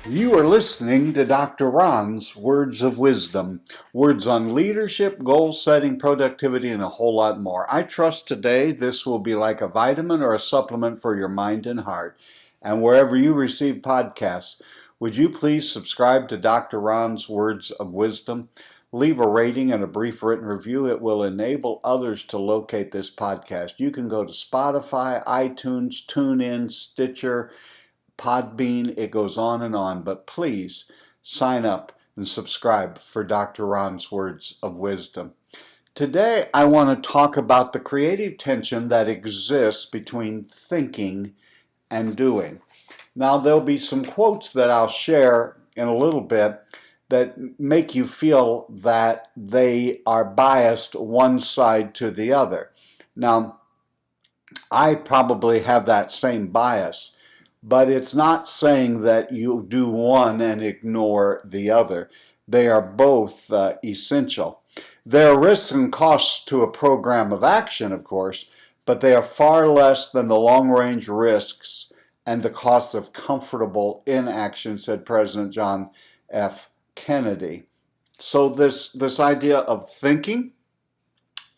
You are listening to Dr. Ron's Words of Wisdom, words on leadership, goal setting, productivity, and a whole lot more. I trust today this will be like a vitamin or a supplement for your mind and heart. And wherever you receive podcasts, would you please subscribe to Dr. Ron's Words of Wisdom? Leave a rating and a brief written review. It will enable others to locate this podcast. You can go to Spotify, iTunes, TuneIn, Stitcher, Podbean, it goes on, but please sign up and subscribe for Dr. Ron's Words of Wisdom. Today, I want to talk about the creative tension that exists between thinking and doing. Now, there'll be some quotes that I'll share in a little bit that make you feel that they are biased one side to the other. Now, I probably have that same bias. But it's not saying that you do one and ignore the other. They are both essential. There are risks and costs to a program of action, of course, but they are far less than the long-range risks and the costs of comfortable inaction, said President John F. Kennedy. So this idea of thinking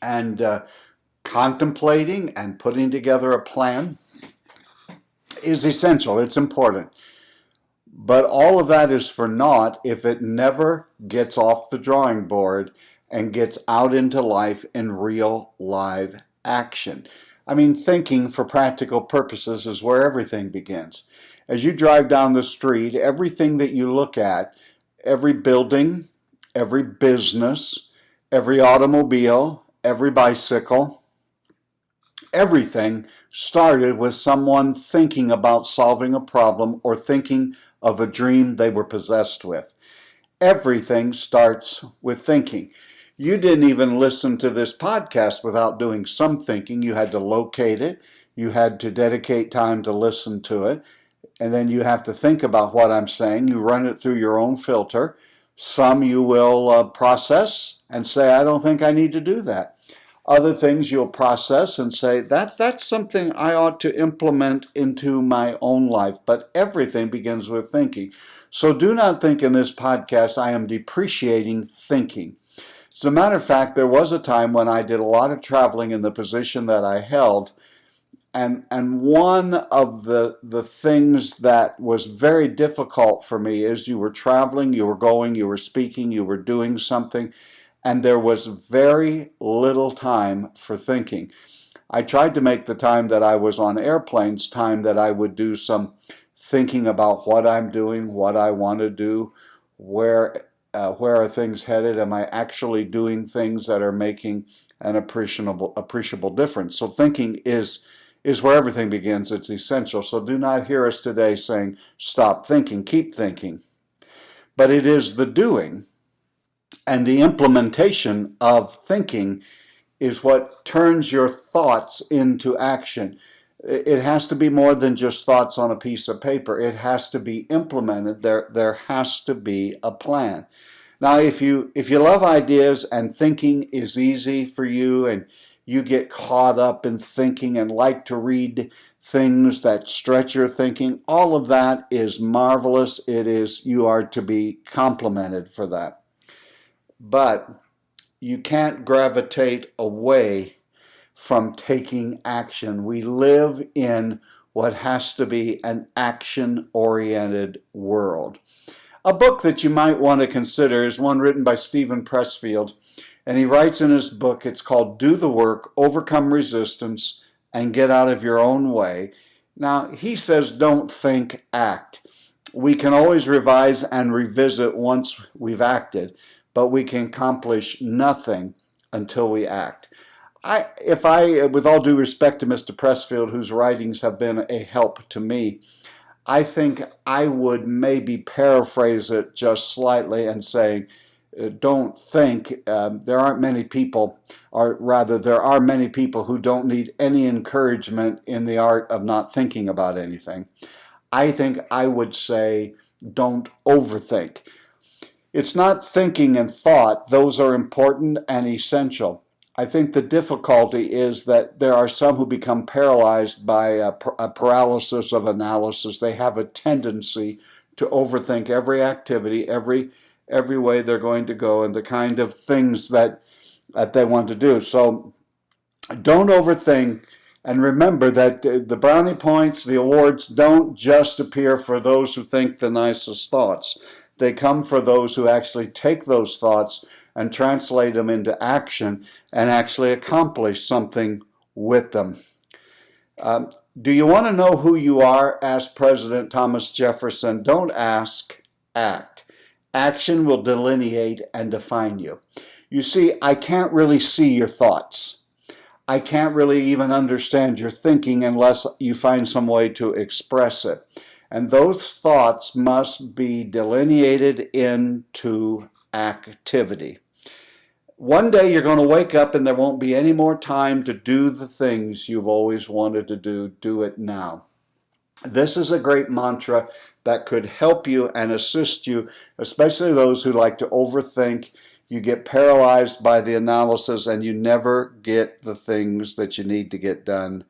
and contemplating and putting together a plan is essential. It's important. But all of that is for naught if it never gets off the drawing board and gets out into life in real live action. I mean, thinking for practical purposes is where everything begins. As you drive down the street, everything that you look at, every building, every business, every automobile, every bicycle, everything started with someone thinking about solving a problem or thinking of a dream they were possessed with. Everything starts with thinking. You didn't even listen to this podcast without doing some thinking. You had to locate it. You had to dedicate time to listen to it. And then you have to think about what I'm saying. You run it through your own filter. Some you will process and say, I don't think I need to do that. Other things you'll process and say, that's something I ought to implement into my own life. But everything begins with thinking. So do not think in this podcast I am depreciating thinking. As a matter of fact, there was a time when I did a lot of traveling in the position that I held. And one of the things that was very difficult for me is you were traveling, you were going, you were speaking, you were doing something, and there was very little time for thinking. I tried to make the time that I was on airplanes time that I would do some thinking about what I'm doing, what I want to do, where are things headed, am I actually doing things that are making an appreciable difference. So thinking is where everything begins. It's essential. So do not hear us today saying, stop thinking, keep thinking. But it is the doing and the implementation of thinking is what turns your thoughts into action. It has to be more than just thoughts on a piece of paper. It has to be implemented. There has to be a plan. Now, if you love ideas and thinking is easy for you and you get caught up in thinking and like to read things that stretch your thinking, all of that is marvelous. You are to be complimented for that. But you can't gravitate away from taking action. We live in what has to be an action-oriented world. A book that you might want to consider is one written by Steven Pressfield, and he writes in his book, it's called Do the Work, Overcome Resistance, and Get Out of Your Own Way. Now, he says don't think, act. We can always revise and revisit once we've acted, but we can accomplish nothing until we act. With all due respect to Mr. Pressfield, whose writings have been a help to me, I think I would maybe paraphrase it just slightly and say, don't think. There are many people who don't need any encouragement in the art of not thinking about anything. I think I would say, don't overthink. It's not thinking and thought. Those are important and essential. I think the difficulty is that there are some who become paralyzed by a paralysis of analysis. They have a tendency to overthink every activity, every way they're going to go, and the kind of things that they want to do. So don't overthink. And remember that the brownie points, the awards, don't just appear for those who think the nicest thoughts. They come for those who actually take those thoughts and translate them into action and actually accomplish something with them. Do you want to know who you are? Asked President Thomas Jefferson. Don't ask, act. Action will delineate and define you. You see, I can't really see your thoughts. I can't really even understand your thinking unless you find some way to express it. And those thoughts must be delineated into activity. One day you're going to wake up and there won't be any more time to do the things you've always wanted to do. Do it now. This is a great mantra that could help you and assist you, especially those who like to overthink. You get paralyzed by the analysis and you never get the things that you need to get done.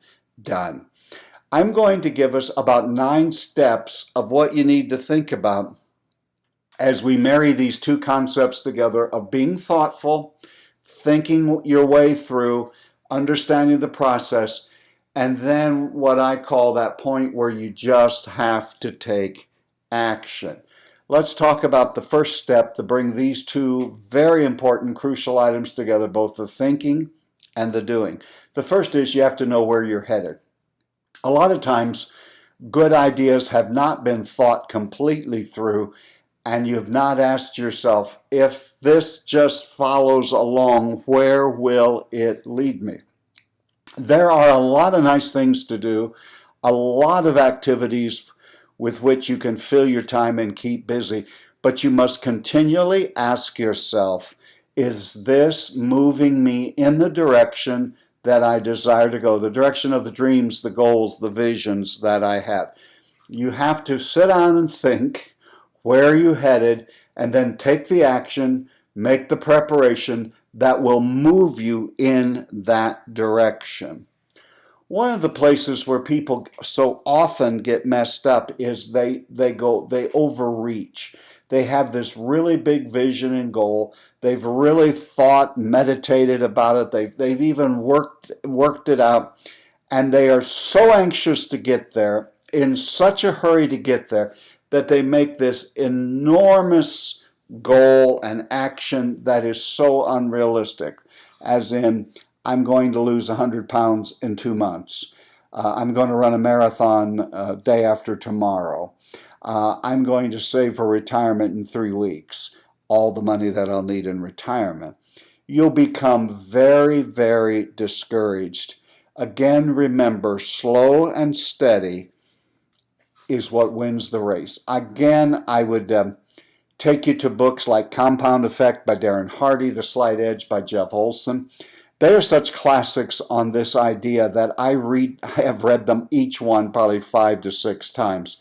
I'm going to give us about 9 steps of what you need to think about as we marry these two concepts together of being thoughtful, thinking your way through, understanding the process, and then what I call that point where you just have to take action. Let's talk about the first step to bring these two very important, crucial items together, both the thinking and the doing. The first is you have to know where you're headed. A lot of times, good ideas have not been thought completely through, and you have not asked yourself, if this just follows along, where will it lead me? There are a lot of nice things to do, a lot of activities with which you can fill your time and keep busy, but you must continually ask yourself, is this moving me in the direction that I desire to go, the direction of the dreams, the goals, the visions that I have? You have to sit down and think, where are you headed, and then take the action, make the preparation that will move you in that direction. One of the places where people so often get messed up is they overreach. They have this really big vision and goal. They've really thought, meditated about it. They've even worked it out, and they are so anxious to get there, in such a hurry to get there, that they make this enormous goal and action that is so unrealistic, as in, I'm going to lose 100 pounds in 2 months. I'm going to run a marathon day after tomorrow. I'm going to save for retirement in 3 weeks, all the money that I'll need in retirement. You'll become very, very discouraged. Again, remember, slow and steady is what wins the race. Again, I would take you to books like Compound Effect by Darren Hardy, The Slight Edge by Jeff Olson. They are such classics on this idea that I have read them each one probably 5 to 6 times.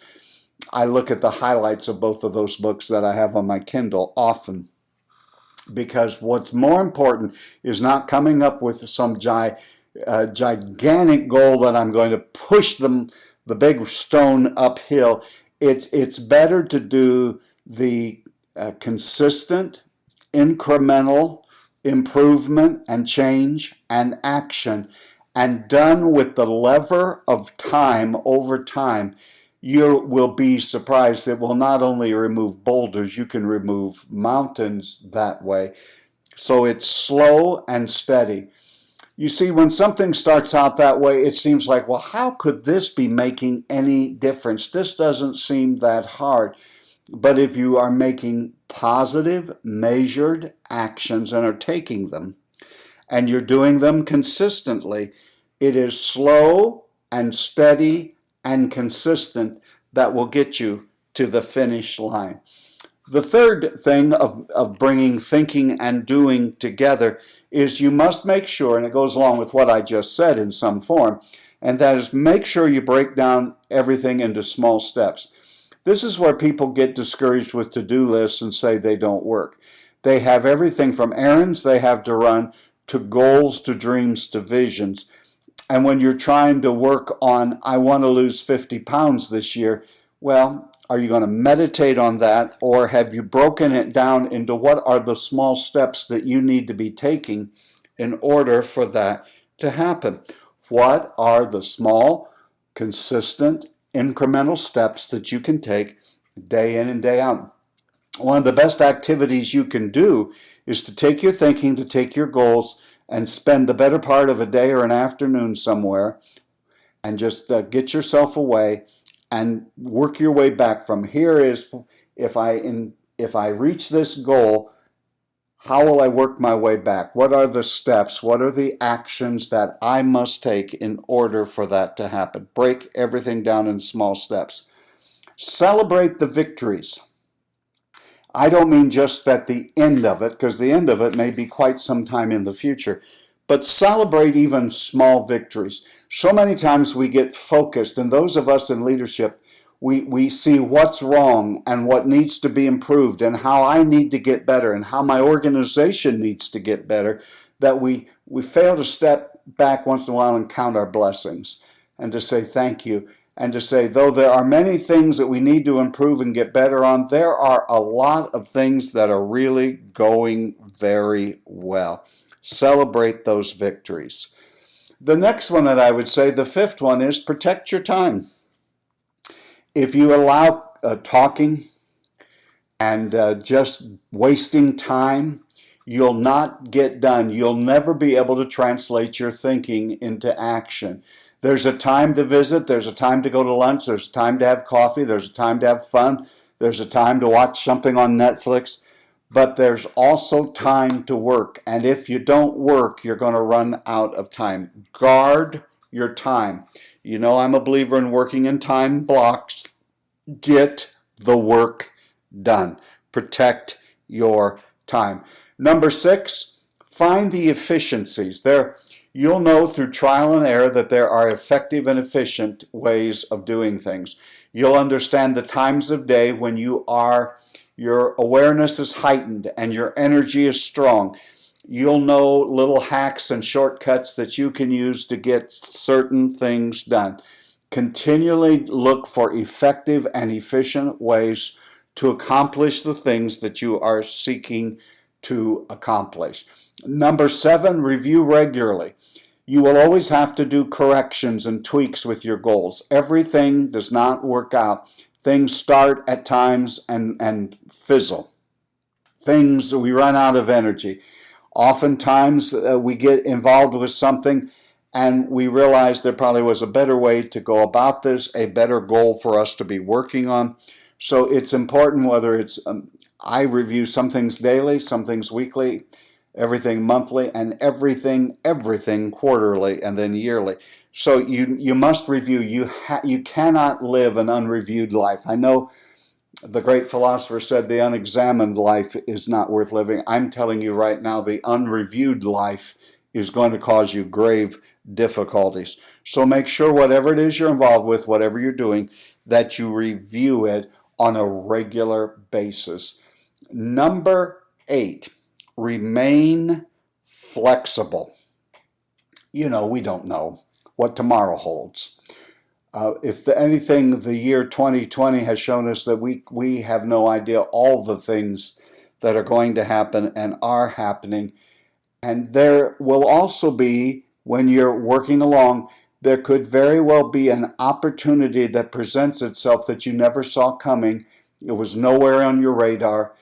I look at the highlights of both of those books that I have on my Kindle often, because what's more important is not coming up with some gigantic goal that I'm going to push the big stone uphill. It's better to do the consistent, incremental improvement and change and action, and done with the lever of time over time. You will be surprised. It will not only remove boulders, you can remove mountains that way. So it's slow and steady. You see, when something starts out that way, it seems like, well, how could this be making any difference? This doesn't seem that hard. But if you are making positive, measured actions and are taking them, and you're doing them consistently, it is slow and steady and consistent that will get you to the finish line. The third thing of bringing thinking and doing together is you must make sure, and it goes along with what I just said in some form, and that is make sure you break down everything into small steps. This is where people get discouraged with to-do lists and say they don't work. They have everything from errands they have to run to goals to dreams to visions. And when you're trying to work on, I want to lose 50 pounds this year, well, Are you going to meditate on that, or have you broken it down into what are the small steps that you need to be taking in order for that to happen? What are the small, consistent, incremental steps that you can take day in and day out? One of the best activities you can do is to take your thinking, to take your goals, and spend the better part of a day or an afternoon somewhere and just get yourself away and work your way back from here is if I reach this goal, how will I work my way back? What are the steps? What are the actions that I must take in order for that to happen? Break everything down in small steps. Celebrate the victories. I don't mean just at the end of it, because the end of it may be quite some time in the future, but celebrate even small victories. So many times we get focused, and those of us in leadership, we see what's wrong and what needs to be improved and how I need to get better and how my organization needs to get better, that we fail to step back once in a while and count our blessings and to say thank you. And to say, though there are many things that we need to improve and get better on, there are a lot of things that are really going very well. Celebrate those victories. The next one that I would say, the fifth one, is protect your time. If you allow talking and just wasting time, you'll not get done. You'll never be able to translate your thinking into action. There's a time to visit, there's a time to go to lunch, there's a time to have coffee, there's a time to have fun, there's a time to watch something on Netflix, but there's also time to work. And if you don't work, you're going to run out of time. Guard your time. You know, I'm a believer in working in time blocks. Get the work done. Protect your time. Number 6, find the efficiencies. You'll know through trial and error that there are effective and efficient ways of doing things. You'll understand the times of day when your awareness is heightened and your energy is strong. You'll know little hacks and shortcuts that you can use to get certain things done. Continually look for effective and efficient ways to accomplish the things that you are seeking to accomplish. Number 7, review regularly. You will always have to do corrections and tweaks with your goals. Everything does not work out. Things start at times and fizzle. We run out of energy. Oftentimes we get involved with something and we realize there probably was a better way to go about this, a better goal for us to be working on. So it's important whether it's, I review some things daily, some things weekly, everything monthly, and everything quarterly and then yearly. So you must review. You cannot live an unreviewed life. I know the great philosopher said the unexamined life is not worth living. I'm telling you right now, the unreviewed life is going to cause you grave difficulties. So make sure whatever it is you're involved with, whatever you're doing, that you review it on a regular basis. Number 8, remain flexible. You know, we don't know what tomorrow holds. If anything, the year 2020 has shown us that we have no idea all the things that are going to happen and are happening. And there will also be, when you're working along, there could very well be an opportunity that presents itself that you never saw coming. It was nowhere on your radar.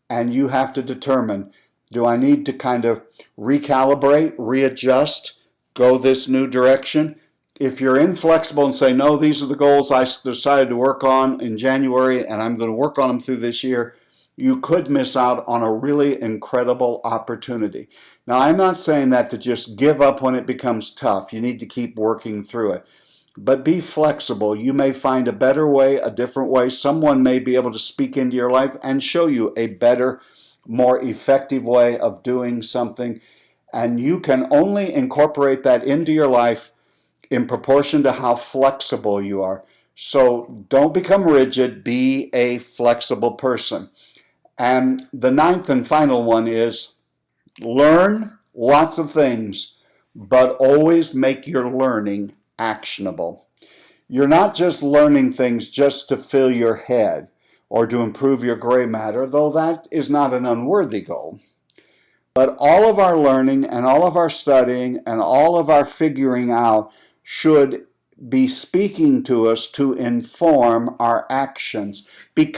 And you have to determine, do I need to kind of recalibrate, readjust, go this new direction? If you're inflexible and say, no, these are the goals I decided to work on in January and I'm going to work on them through this year, you could miss out on a really incredible opportunity. Now, I'm not saying that to just give up when it becomes tough. You need to keep working through it. But be flexible. You may find a better way, a different way. Someone may be able to speak into your life and show you a better, more effective way of doing something. And you can only incorporate that into your life in proportion to how flexible you are. So don't become rigid. Be a flexible person. And the 9th and final one is learn lots of things, but always make your learning actionable. You're not just learning things just to fill your head or to improve your gray matter, though that is not an unworthy goal. But all of our learning and all of our studying and all of our figuring out should be speaking to us to inform our actions. Be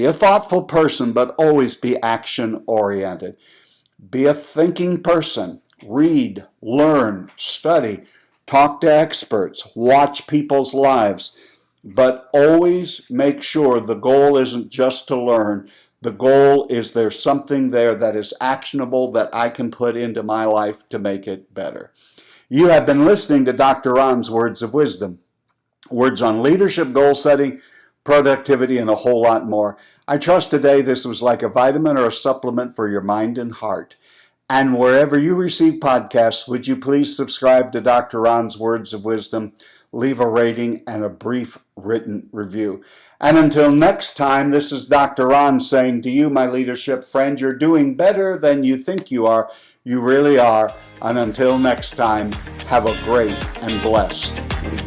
a thoughtful person, but always be action-oriented. Be a thinking person. Read, learn, study, talk to experts, watch people's lives. But always make sure the goal isn't just to learn. The goal is there's something there that is actionable that I can put into my life to make it better. You have been listening to Dr. Ron's Words of Wisdom. Words on leadership, goal setting, productivity, and a whole lot more. I trust today this was like a vitamin or a supplement for your mind and heart. And wherever you receive podcasts, would you please subscribe to Dr. Ron's Words of Wisdom, leave a rating and a brief written review. And until next time, this is Dr. Ron saying to you, my leadership friend, you're doing better than you think you are. You really are. And until next time, have a great and blessed week.